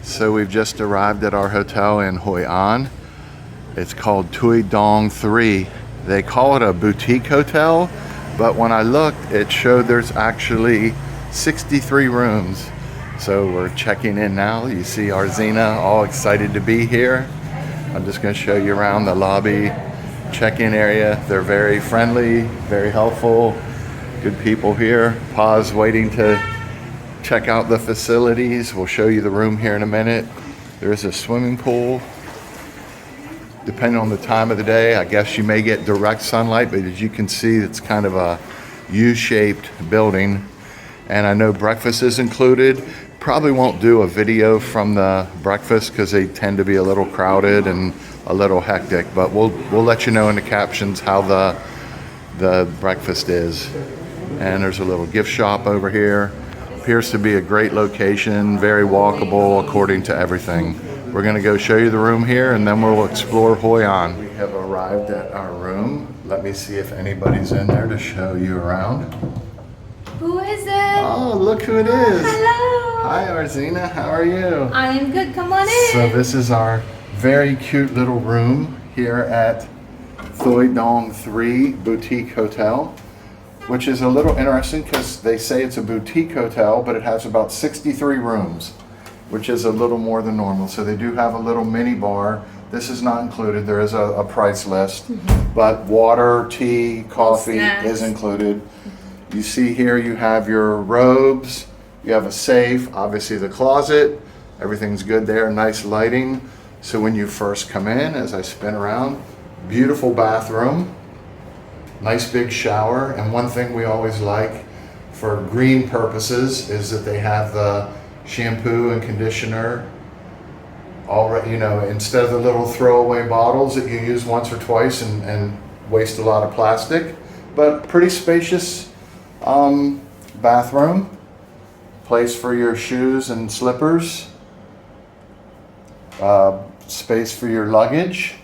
So we've just arrived at our hotel in Hoi An. It's called Tui Dong 3. They call it a boutique hotel, but when I looked, it showed there's actually 63 rooms. So we're checking in now. You see Arzina all excited to be here. I'm just going to show you around the lobby, check-in area. They're very friendly, very helpful, good people here. Pa's waiting to check out the facilities. We'll show you the room here in a minute. There is a swimming pool. Depending on the time of the day, I guess you may get direct sunlight, but as you can see, it's kind of a U-shaped building. And I know breakfast is included. Probably won't do a video from the breakfast because they tend to be a little crowded and a little hectic, but we'll let you know in the captions how the breakfast is. And there's a little gift shop over here. Appears to be a great location, very walkable according to everything. We're gonna go show you the room here and then we'll explore Hoi An. We have arrived at our room. Let me see if anybody's in there to show you around. Who is it? Oh, look who it is. Hello. Hi, Arzina, how are you? I am good, come on in. So this is our very cute little room here at Tui Dong 3 Boutique Hotel, which is a little interesting because they say it's a boutique hotel, but it has about 63 rooms, which is a little more than normal. So they do have a little mini bar. This is not included. There is a price list, but water, tea, coffee is included. You see here you have your robes, you have a safe, obviously the closet, everything's good there, nice lighting. So when you first come in, as I spin around, beautiful bathroom, nice big shower, and one thing we always like for green purposes is that they have the shampoo and conditioner already, instead of the little throwaway bottles that you use once or twice and waste a lot of plastic, but pretty spacious bathroom, place for your shoes and slippers, space for your luggage.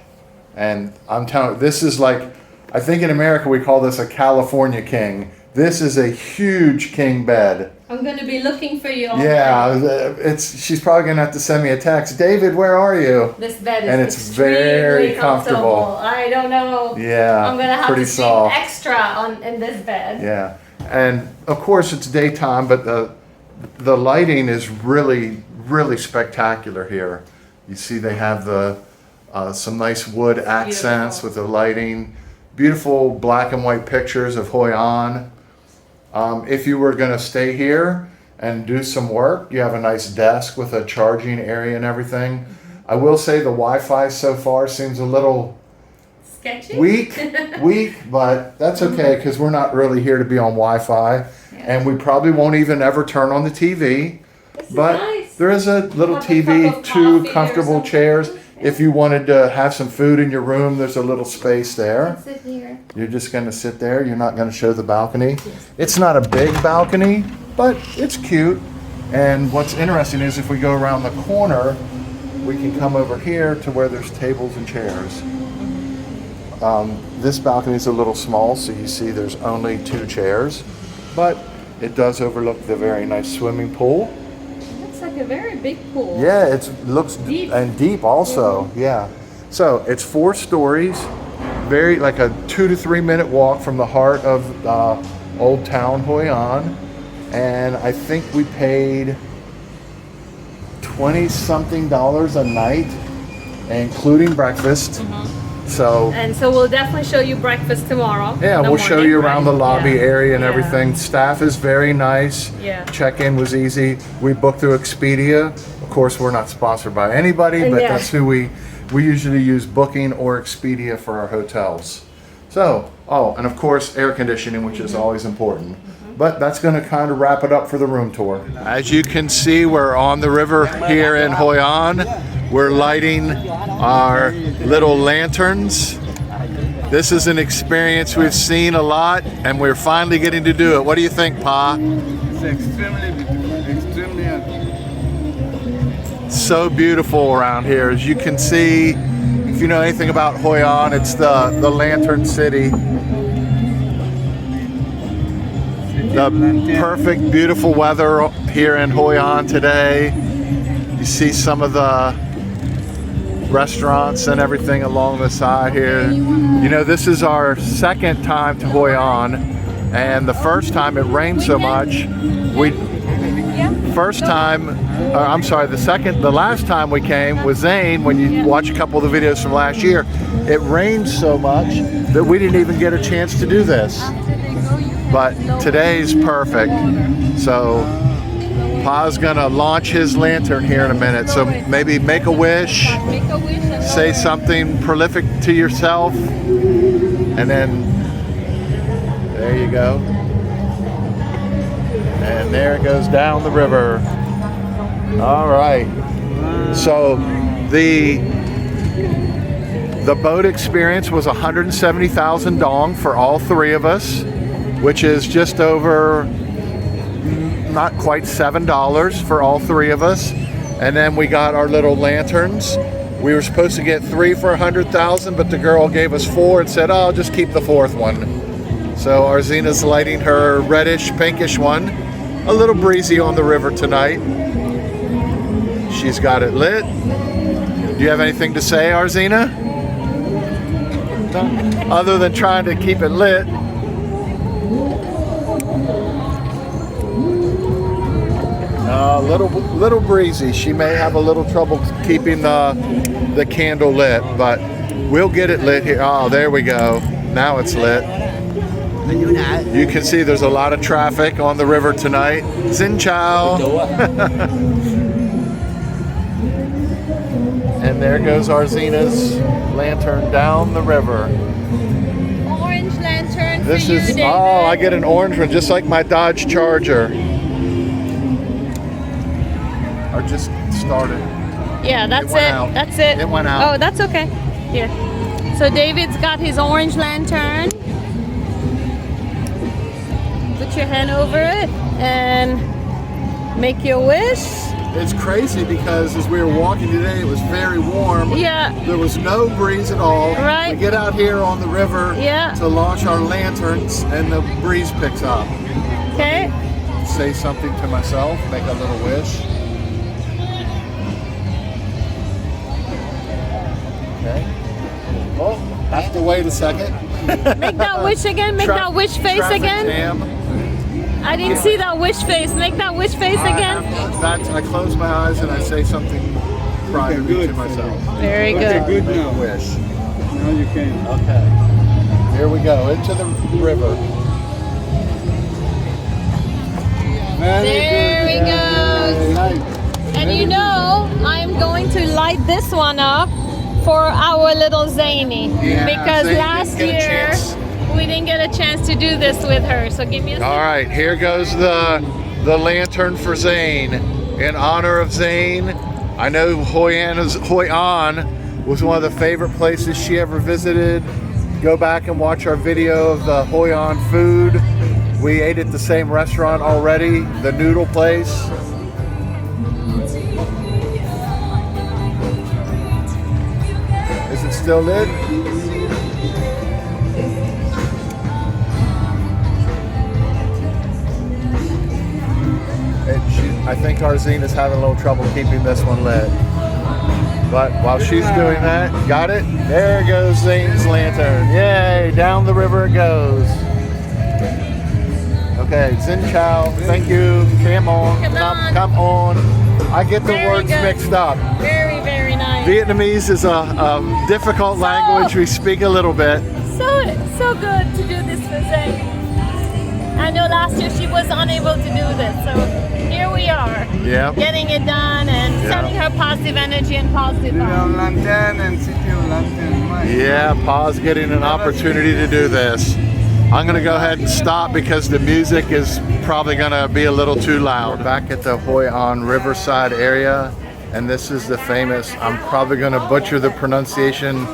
And I'm telling you, this is like, I think in America we call this a California king. This is a huge king bed. I'm going to be looking for you all Yeah, she's probably going to have to send me a text. David, where are you? This bed is and it's very comfortable. I don't know. Yeah, I'm going to have pretty to sleep soft. extra in this bed. Yeah, and of course it's daytime, but the lighting is really, really spectacular here. You see they have some nice wood accents with the lighting. Beautiful black and white pictures of Hoi An. If you were going to stay here and do some work, you have a nice desk with a charging area and everything. I will say the Wi-Fi so far seems a little sketchy, weak, but that's okay because we're not really here to be on Wi-Fi, and we probably won't even ever turn on the TV. But nice. There is a little TV, two comfortable chairs. If you wanted to have some food in your room, there's a little space there. Sit here. You're just going to sit there. You're not going to show the balcony. Yes. It's not a big balcony, but it's cute. And what's interesting is if we go around the corner, we can come over here to where there's tables and chairs. This balcony is a little small, so you see there's only 2 chairs, but it does overlook the very nice swimming pool. Like a very big pool. Yeah, it looks deep and deep also. Yeah. So it's 4 stories, very like a 2 to 3 minute walk from the heart of Old Town Hoi An, and I think we paid $20-something a night, including breakfast. So we'll definitely show you breakfast tomorrow. Yeah, we'll show you around the lobby area and everything. Yeah. Staff is very nice. Yeah. Check-in was easy. We booked through Expedia. Of course, we're not sponsored by anybody, but that's who we usually use, Booking or Expedia for our hotels. So, and of course, air conditioning, which is always important. But that's going to kind of wrap it up for the room tour. As you can see, we're on the river here in Hoi An. We're lighting our little lanterns. This is an experience we've seen a lot, and we're finally getting to do it. What do you think, Pa? It's extremely so beautiful around here. As you can see, if you know anything about Hoi An, it's the Lantern City. The perfect, beautiful weather here in Hoi An today. You You see some of the restaurants and everything along the side here. You know, this is our second time to Hoi An, and the first time it rained so much. The last time we came was Zane. When you watch a couple of the videos from last year, it rained so much that we didn't even get a chance to do this. But today's perfect. So Pa's gonna launch his lantern here in a minute. So maybe make a wish, say something prolific to yourself, and then there you go. And there it goes down the river. All right. So the boat experience was 170,000 dong for all three of us, which is just over, not quite $7 for all three of us. And then we got our little lanterns. We were supposed to get 3 for 100,000, but the girl gave us 4 and said, "Oh, I'll just keep the 4th one." So Arzina's lighting her reddish, pinkish one. A little breezy on the river tonight. She's got it lit. Do you have anything to say, Arzina? Other than trying to keep it lit. Little breezy. She may have a little trouble keeping the candle lit, but we'll get it lit here. Oh, there we go. Now it's lit. You can see there's a lot of traffic on the river tonight. Xin chao. And there goes Arzina's lantern down the river. Orange lantern for This you, is, David. oh, I get an orange one just like my Dodge Charger. Or just started. Yeah, that's went it. out. That's it. It went out. Oh, that's okay. Here. So David's got his orange lantern. Put your hand over it and make your wish. It's crazy because as we were walking today, it was very warm. Yeah. There was no breeze at all. Right. We get out here on the river to launch our lanterns and the breeze picks up. Okay. Say something to myself, make a little wish. Okay. Oh, have to wait a second. Make that wish again. Make that wish face again. Jam. I didn't see that wish face. Make that wish face again. I close my eyes and I say something privately to myself. Very good. Okay, good now. Wish. Now you can. Okay. Here we go into the river. There we go. And you know, I'm going to light this one up for our little Zany. Yeah, because Zany last didn't get a year chance. we didn't get a chance to do this with her. So give me a second. All right, here goes the lantern for Zane. In honor of Zane, I know Hoi An was one of the favorite places she ever visited. Go back and watch our video of the Hoi An food. We ate at the same restaurant already, the noodle place. Is it still lit? I think Arzina's having a little trouble keeping this one lit. But while she's doing that, got it? There goes Zane's lantern. Yay, down the river it goes. Okay, Xin Chao, thank you. Come on, come on. I get the words mixed up. Very, very nice. Vietnamese is a difficult language. We speak a little bit. So good to do this for Zane. I know last year she was unable to do this, so here we are. Yeah. Getting it done and sending her positive energy and positive vibes. Lantern and city of lantern. Yeah, Pa's getting an opportunity to do this. I'm gonna go ahead and stop because the music is probably gonna be a little too loud. We're back at the Hoi An Riverside area, and this is the famous, I'm probably gonna butcher the pronunciation,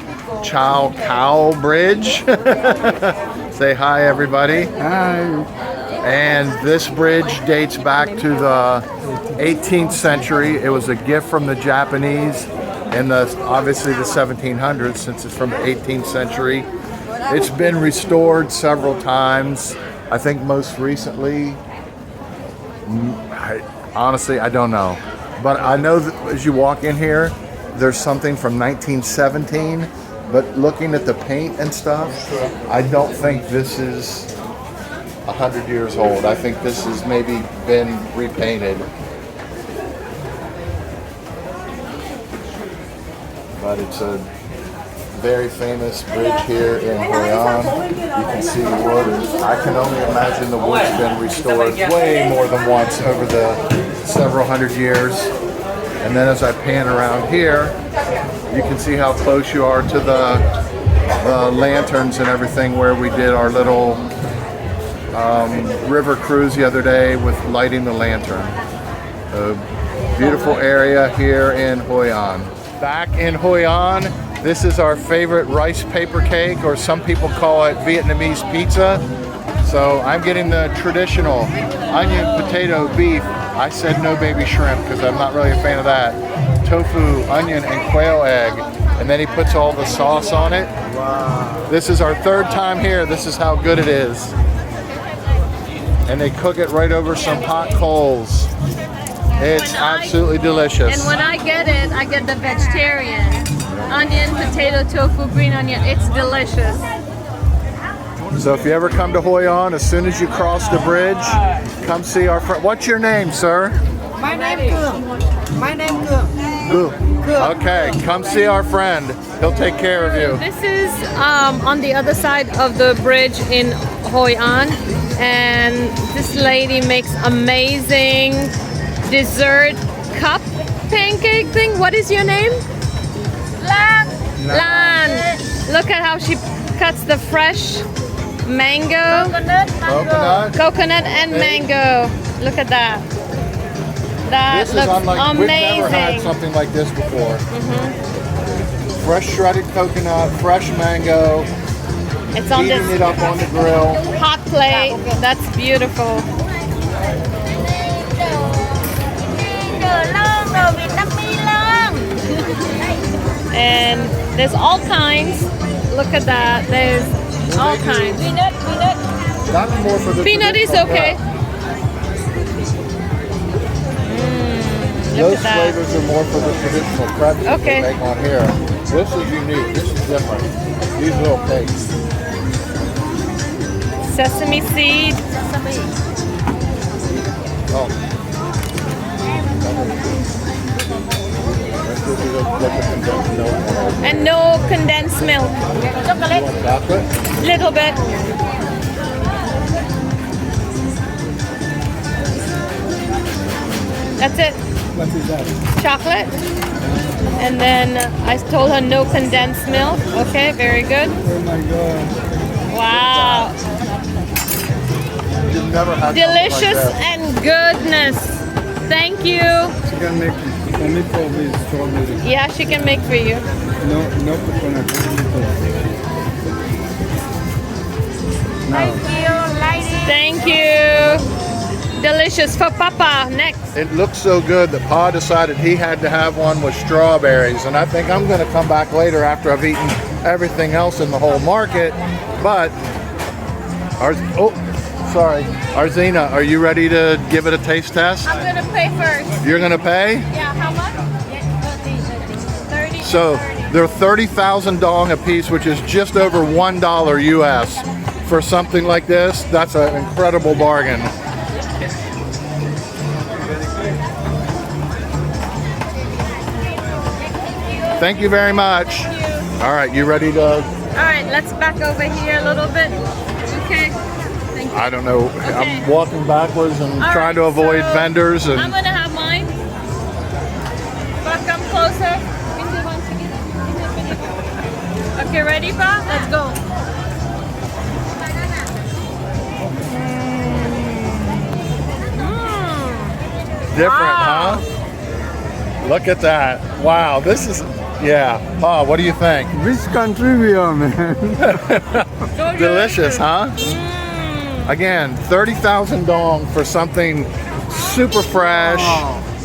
Chow Cow Bridge. Say hi, everybody. Hi. And this bridge dates back to the 18th century. It was a gift from the Japanese in obviously the 1700s, since it's from the 18th century. It's been restored several times. I think most recently, honestly, I don't know. But I know that as you walk in here, there's something from 1917. But looking at the paint and stuff, I don't think this is 100 years old. I think this has maybe been repainted. But it's a very famous bridge here in Hoi An. You can see the wood. I can only imagine the wood's been restored way more than once over the several hundred years. And then as I pan around here, you can see how close you are to the lanterns and everything where we did our little river cruise the other day with lighting the lantern. A beautiful area here in Hoi An. Back in Hoi An, this is our favorite rice paper cake, or some people call it Vietnamese pizza. So I'm getting the traditional onion, potato, beef. I said no baby shrimp because I'm not really a fan of that. Tofu, onion, and quail egg. And then he puts all the sauce on it. Wow. This is our third time here. This is how good it is. And they cook it right over some hot coals. It's absolutely delicious. And when I get it, I get the vegetarian. Onion, potato, tofu, green onion. It's delicious. So if you ever come to Hoi An, as soon as you cross the bridge, come see our friend. What's your name, sir? My name is My name is Okay, come see our friend. He'll take care of you. This is on the other side of the bridge in Hoi An, and this lady makes amazing dessert cup pancake thing. What is your name? Lan. Lan. Look at how she cuts the fresh mango. Coconut and mango. Look at that. That This looks is unlike, we've never had amazing. something like this before. Fresh shredded coconut, fresh mango, It's on heating this it up on the grill. hot plate. That's beautiful. And there's all kinds. Look at that. There's all kinds. That's more for the Peanut is traditional okay. prep. Look Those at that. flavors are more for the traditional prep that Okay. they make on here. This is unique. This is different. These little cakes. Sesame seed. Oh. Let's do the condensed milk. And no condensed milk. Chocolate? Little bit. That's it. What is that? Chocolate. And then I told her no condensed milk. Okay, very good. Oh my god. Wow. You've never had Delicious something like and goodness. Thank you. She can make only for this strawberry. Yeah, she can make for you. No coconut. Now, Thank you. Delicious for Papa. Next. this. It looks so good that Pa decided he had to have one with strawberries, and I think I'm going to come back later after I've eaten everything else in the whole market. But Arzina, are you ready to give it a taste test? I'm gonna pay first. You're going to pay? Yeah, how much? 30. So they're 30,000 dong a piece, which is just over $1 US. For something like this, that's an incredible bargain. Thank you very much. All right, you ready to? All right, let's back over here a little bit. Okay. Thank you. I don't know. Okay. I'm walking backwards and All trying to right, avoid so vendors I'm and. gonna have mine. But come closer. Okay, ready, Pa? Let's go. Different, Wow. huh? Look at that. Wow, this is, yeah. Pa, what do you think? which country we are, man? Delicious, huh? Again, 30,000 dong for something super fresh,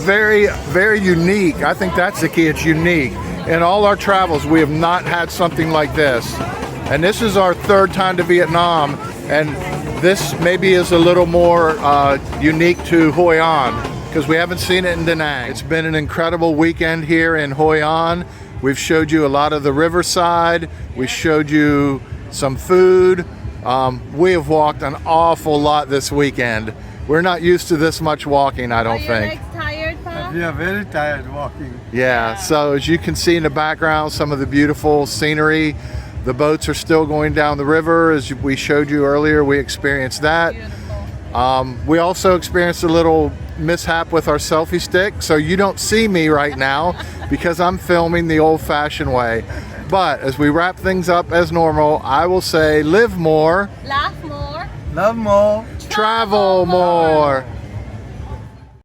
very, very unique. I think that's the key, it's unique. In all our travels, we have not had something like this. And this is our third time to Vietnam, and this maybe is a little more unique to Hoi An, because we haven't seen it in Da Nang. It's been an incredible weekend here in Hoi An. We've showed you a lot of the riverside. We showed you some food. We have walked an awful lot this weekend. We're not used to this much walking, I don't Are your think. legs tired, Pa? We are very tired walking. Yeah, so as you can see in the background, some of the beautiful scenery. The boats are still going down the river. As we showed you earlier, we experienced that. Beautiful. We also experienced a little mishap with our selfie stick, so you don't see me right now because I'm filming the old-fashioned way. But as we wrap things up as normal, I will say live more, Laugh more. Love more. travel more.